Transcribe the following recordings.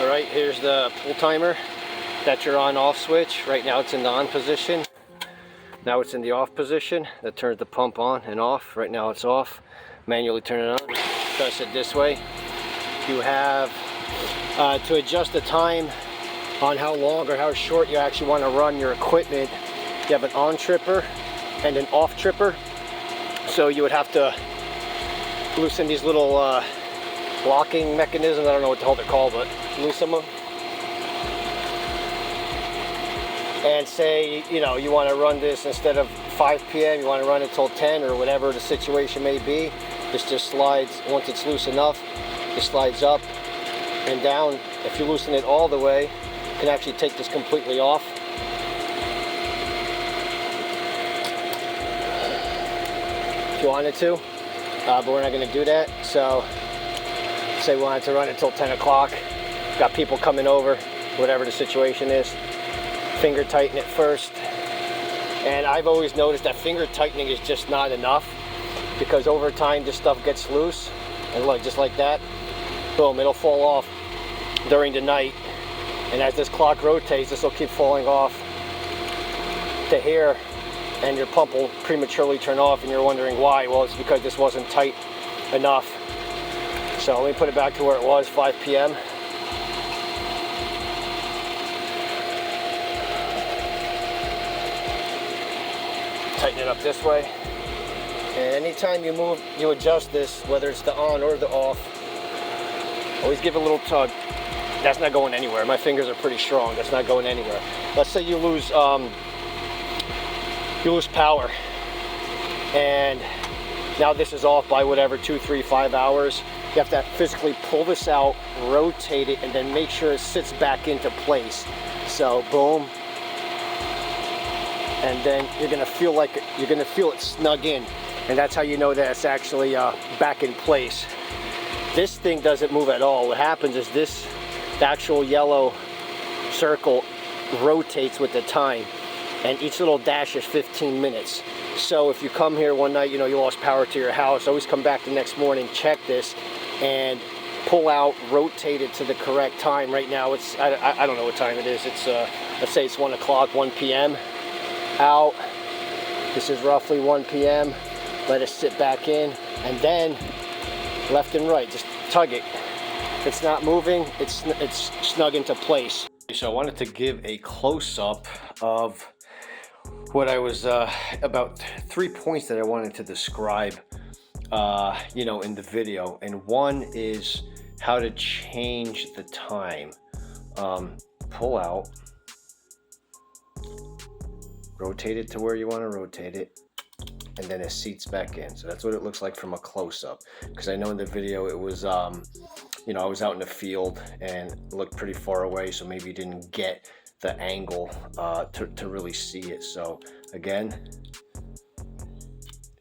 All right, here's the pull timer. That's your on-off switch. Right now it's in the on position. Now it's in the off position. That turns the pump on and off. Right now it's off. Manually turn it on. Press it this way. You have to adjust the time on how long or how short you actually want to run your equipment. You have an on tripper and an off tripper. So you would have to loosen these little locking mechanisms. I don't know what the hell they're called, but loosen them. And say, you know, you want to run this instead of 5 p.m., you want to run it till 10 or whatever the situation may be. This just slides, once it's loose enough, it slides up and down. If you loosen it all the way, you can actually take this completely off. If you wanted to, but we're not going to do that. So, say we wanted to run it till 10 o'clock, got people coming over, whatever the situation is. Finger tighten it first, and I've always noticed that finger tightening is just not enough, because over time this stuff gets loose, and look, just like that, boom, it'll fall off during the night, and as this clock rotates, this will keep falling off to here, and your pump will prematurely turn off, and you're wondering why. Well, it's because this wasn't tight enough. So let me put it back to where it was, 5 p.m. Tighten it up this way, and anytime you adjust this, whether it's the on or the off, always give it a little tug. That's not going anywhere. My fingers are pretty strong. That's not going anywhere. Let's say you lose power, and now this is off by whatever 2, 3, 5 hours. You have to physically pull this out, rotate it, and then make sure it sits back into place. So boom. And then you're gonna feel it snug in, and that's how you know that it's actually back in place. This thing doesn't move at all. What happens is the actual yellow circle rotates with the time, and each little dash is 15 minutes. So if you come here one night, you know, you lost power to your house, always come back the next morning, check this, and pull out, rotate it to the correct time. Right now it's, I don't know what time it is. It's let's say it's 1 o'clock, 1 p.m. out. This is roughly 1 p.m. Let it sit back in, and then left and right, just tug it. If it's not moving, it's snug into place. So I wanted to give a close-up of what I was about 3 points that I wanted to describe you know, in the video, and one is how to change the time. Pull out, rotate it to where you want to rotate it, and then it seats back in. So that's what it looks like from a close-up, because I know in the video it was you know, I was out in the field and it looked pretty far away, so maybe you didn't get the angle to really see it. So again,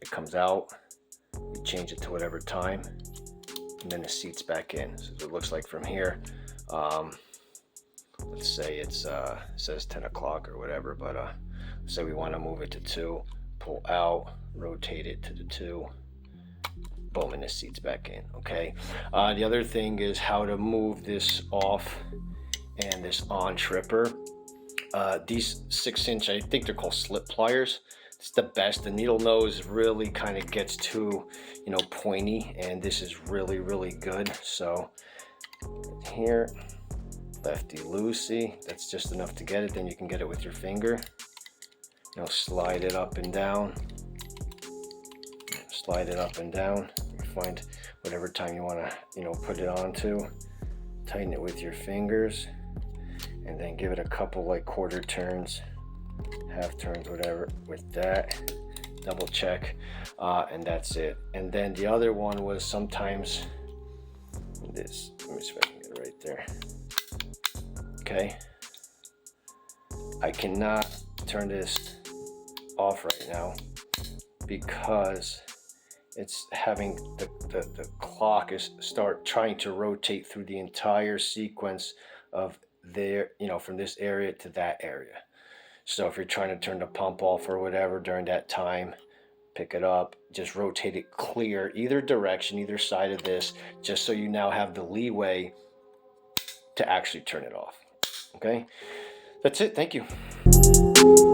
it comes out, you change it to whatever time, and then it seats back in. So it looks like from here, let's say it's says 10 o'clock or whatever, but so we want to move it to 2, pull out, rotate it to the 2, boom, and it seats back in. Okay. The other thing is how to move this off and this on tripper. These 6-inch, I think they're called slip pliers. It's the best. The needle nose really kind of gets too, you know, pointy, and this is really, really good. So here, lefty loosey, that's just enough to get it. Then you can get it with your finger. You know, slide it up and down, slide it up and down. You find whatever time you want to, you know, put it onto, tighten it with your fingers, and then give it a couple like quarter turns, half turns, whatever, with that. Double check, and that's it. And then the other one was sometimes this, let me see if I can get it right there. Okay, I cannot turn this off right now because it's having the clock is start trying to rotate through the entire sequence of there, you know, from this area to that area. So if you're trying to turn the pump off or whatever during that time, pick it up, just rotate it clear either direction, either side of this, just so you now have the leeway to actually turn it off. Okay, that's it. Thank you.